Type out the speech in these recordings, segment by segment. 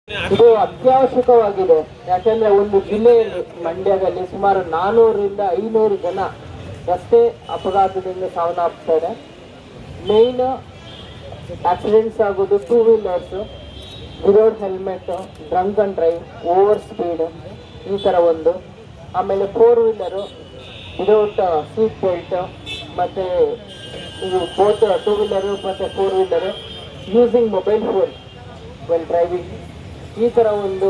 ಇದು ಅತ್ಯವಶ್ಯಕವಾಗಿದೆ. ಯಾಕೆಂದ್ರೆ ಒಂದು ಜಿಲ್ಲೆಯಲ್ಲಿ ಮಂಡ್ಯದಲ್ಲಿ ಸುಮಾರು 400ರಿಂದ 500 ಜನ ರಸ್ತೆ ಅಪಘಾತದಿಂದ ಸಾವನ್ನಪ್ತಾರೆ. ಮೇನ್ ಆಕ್ಸಿಡೆಂಟ್ಸ್ ಆಗೋದು 2 wheelers, without helmet, drunk and drive, over speed, ಈ ಥರ ಒಂದು. ಆಮೇಲೆ 4 ವೀಲರು ವಿದೌಟ್ ಸೀಟ್ ಬೆಲ್ಟ್, ಮತ್ತು ಬೋತ್ 2 ವೀಲರು ಮತ್ತು 4 wheeler using mobile phone well driving. ಈ ಥರ ಒಂದು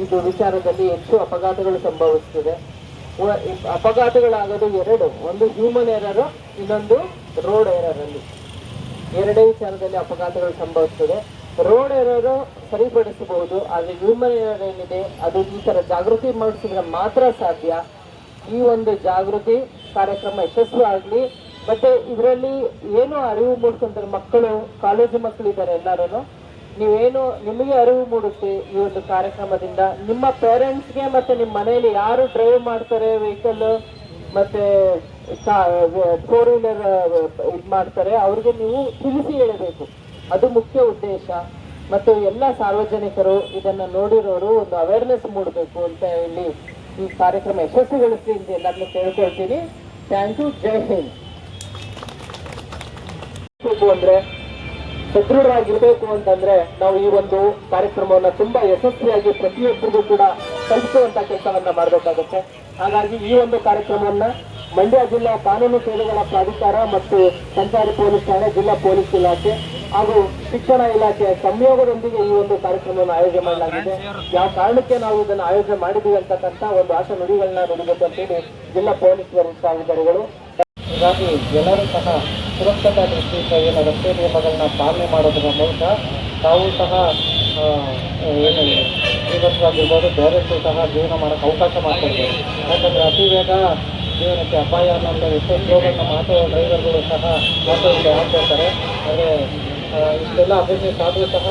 ಇದು ವಿಚಾರದಲ್ಲಿ ಹೆಚ್ಚು ಅಪಘಾತಗಳು ಸಂಭವಿಸ್ತದೆ. ಅಪಘಾತಗಳಾಗೋದು ಎರಡು, ಒಂದು ಹ್ಯೂಮನ್ ಎರರು, ಇನ್ನೊಂದು ರೋಡ್ ಎರರಲ್ಲಿ. ಎರಡೇ ವಿಚಾರದಲ್ಲಿ ಅಪಘಾತಗಳು ಸಂಭವಿಸ್ತದೆ. ರೋಡ್ ಎರರು ಸರಿಪಡಿಸಬಹುದು, ಆದರೆ ಹ್ಯೂಮನ್ ಎರರ್ ಏನಿದೆ ಅದು ಈ ಥರ ಜಾಗೃತಿ ಮಾಡಿಸಿದ್ರೆ ಮಾತ್ರ ಸಾಧ್ಯ. ಈ ಒಂದು ಜಾಗೃತಿ ಕಾರ್ಯಕ್ರಮ ಯಶಸ್ವಿ ಆಗಲಿ. ಮತ್ತೆ ಇದರಲ್ಲಿ ಏನು ಅರಿವು ಮೂಡಿಸ್ಕೊಂತಾರೆ ಮಕ್ಕಳು, ಕಾಲೇಜು ಮಕ್ಕಳಿದ್ದಾರೆ ಎಲ್ಲರೂ. ನೀವೇನು ನಿಮಗೆ ಅರಿವು ಮೂಡುತ್ತೆ ಈ ಒಂದು ಕಾರ್ಯಕ್ರಮದಿಂದ. ನಿಮ್ಮ ಪೇರೆಂಟ್ಸ್ಗೆ ಮತ್ತೆ ನಿಮ್ಮ ಮನೆಯಲ್ಲಿ ಯಾರು ಡ್ರೈವ್ ಮಾಡ್ತಾರೆ ವೆಹಿಕಲ್ ಮತ್ತೆ 4 ವೀಲರ್ ಇದು ಮಾಡ್ತಾರೆ ಅವ್ರಿಗೆ ನೀವು ತಿಳಿಸಿ ಹೇಳಬೇಕು. ಅದು ಮುಖ್ಯ ಉದ್ದೇಶ. ಮತ್ತು ಎಲ್ಲ ಸಾರ್ವಜನಿಕರು ಇದನ್ನು ನೋಡಿರೋರು ಒಂದು ಅವೇರ್ನೆಸ್ ಮೂಡಬೇಕು ಅಂತ ಹೇಳಿ ಈ ಕಾರ್ಯಕ್ರಮ ಯಶಸ್ವಿಗೊಳಿಸಿ ಅಂತ ಎಲ್ಲರನ್ನು ಕೇಳ್ಕೊಳ್ತೀನಿ. Thank you. ಜೈ ಹಿಂದ್. ಅಂದ್ರೆ ಸದೃಢರಾಗಿರ್ಬೇಕು ಅಂತಂದ್ರೆ ನಾವು ಈ ಒಂದು ಕಾರ್ಯಕ್ರಮವನ್ನ ತುಂಬಾ ಯಶಸ್ವಿಯಾಗಿ ಪ್ರತಿಯೊಬ್ಬರಿಗೂ ಕೂಡ ತಲುಪಿಸುವಂತ ಕೆಲಸವನ್ನ ಮಾಡಬೇಕಾಗುತ್ತೆ. ಹಾಗಾಗಿ ಈ ಒಂದು ಕಾರ್ಯಕ್ರಮವನ್ನ ಮಂಡ್ಯ ಜಿಲ್ಲಾ ಕಾನೂನು ಸೇವೆಗಳ ಪ್ರಾಧಿಕಾರ ಮತ್ತು ಸಂಚಾರಿ ಪೊಲೀಸ್ ಠಾಣೆ, ಜಿಲ್ಲಾ ಪೊಲೀಸ್ ಇಲಾಖೆ ಹಾಗೂ ಶಿಕ್ಷಣ ಇಲಾಖೆಯ ಸಂಯೋಗದೊಂದಿಗೆ ಈ ಒಂದು ಕಾರ್ಯಕ್ರಮವನ್ನು ಆಯೋಜನೆ ಮಾಡಲಾಗಿದೆ. ಯಾವ ಕಾರಣಕ್ಕೆ ನಾವು ಇದನ್ನು ಆಯೋಜನೆ ಮಾಡಿದ್ದೀವಿ ಅಂತಕ್ಕಂಥ ಒಂದು ಆಶಾ ನುಡಿಗಳನ್ನ ನುಡಿಬೇಕು ಅಂತೇಳಿ ಜಿಲ್ಲಾ ಪೊಲೀಸ್ ವರಿಷ್ಠಾಧಿಕಾರಿಗಳು. ಹೀಗಾಗಿ ಎಲ್ಲರೂ ಸಹ ಸುರಕ್ಷತಾ ದೃಷ್ಟಿಯಿಂದ ಏನು ರಸ್ತೆ ನಿಯಮಗಳನ್ನ ಪಾಲನೆ ಮಾಡೋದ್ರ ಮೂಲಕ ತಾವು ಸಹ ಏನು ಜೀವನವಾಗಿರ್ಬೋದು ಬೇರೆಯೂ ಸಹ ಜೀವನ ಮಾಡೋಕ್ಕೆ ಅವಕಾಶ ಮಾಡ್ಕೊಳ್ಬೋದು. ಯಾಕಂದರೆ ಅತಿ ವೇಗ ಜೀವನಕ್ಕೆ ಅಪಾಯ ಅನ್ನೋದು ಎಷ್ಟೋ ಸ್ಲೋಗಳನ್ನ ಮಾತು ಡ್ರೈವರ್ಗಳು ಸಹ ಮಾತುಗಳಿಗೆ ಹಾಕ್ತಿರ್ತಾರೆ. ಆದರೆ ಇಷ್ಟೆಲ್ಲ ಅವೇರ್ನೆಸ್ ಆದರೂ ಸಹ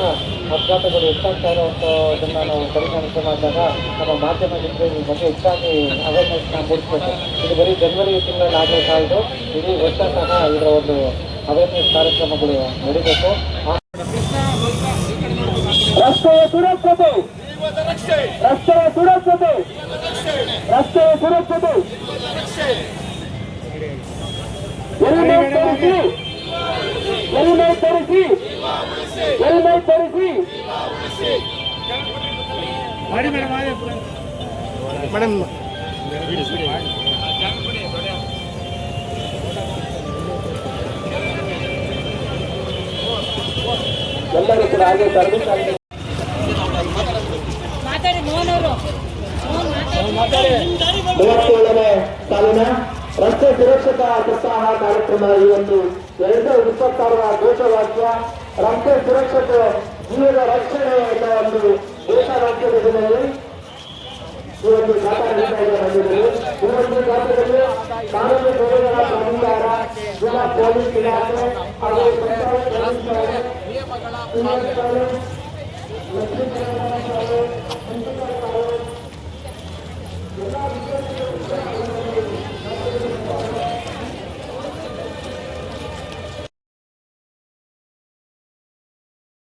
ಅಪಘಾತಗಳು ಹೆಚ್ಚಾಗ್ತಾ ಇರೋವಂಥದ್ದನ್ನು ನಾವು ಪರಿಗಣಿಸಿ ಮಾಡಿದಾಗ ನಮ್ಮ ಮಾಧ್ಯಮದಿಂದ ಈ ಬಗ್ಗೆ ಹೆಚ್ಚಾಗಿ ಅವೇರ್ನೆಸ್ನ ಮೂಡಿಸಬೇಕು. ಇದು ಬರೀ ಜನವರಿ ತಿಂಗಳಲ್ಲಿ ಆಗಲೇ ಸಹ ಇದು ಇಡೀ ವರ್ಷ ಸಹ ಇದರ ಒಂದು ಅವೇರ್ನೆಸ್ ಕಾರ್ಯಕ್ರಮಗಳು ನಡೀಬೇಕು. ರಸ್ತೆಯ ಸುರಕ್ಷತೆ, ರಸ್ತೆಯ ಸುರಕ್ಷತೆ, ರಸ್ತೆಯ ಸುರಕ್ಷತೆ, ಹೆಲ್ಮೆಟ್ ಧರಿಸಿ, ಹೆಲ್ಮೆಟ್ ಧರಿಸಿ, ಹೆಲ್ಮೆಟ್ ಧರಿಸಿ. ಮೇಡಮ್ ಎಲ್ಲರೂ ಕೂಡ ಹಾಗೆ ಸರ್ವಿಸ್ ಆಗಿದೆ. ಮೂವತ್ತೇಳನೇ ಸಾಲಿನ ರಸ್ತೆ ಸುರಕ್ಷತಾ ಸಪ್ತಾಹ ಕಾರ್ಯಕ್ರಮ ಈ ಒಂದು 2026ರ ಘೋಷವಾಕ್ಯ ರಸ್ತೆ ಸುರಕ್ಷತೆ ಜೀವದ ರಕ್ಷಣೆ ಎನ್ನುವ ಒಂದು ಘೋಷವಾಕ್ಯದ ದಿನದಲ್ಲಿ ಈ ಒಂದು ಜಾಥಾ ಬಂದಿದೆ. ಈ ಒಂದು ಜಾಥಾದಲ್ಲಿ ಕಾನೂನು ಸೇವೆಗಳ ಪ್ರಾಧಿಕಾರ, ಜಿಲ್ಲಾ ಪೊಲೀಸ್ ಇಲಾಖೆ ಹಾಗೂ ಎಲ್ಲ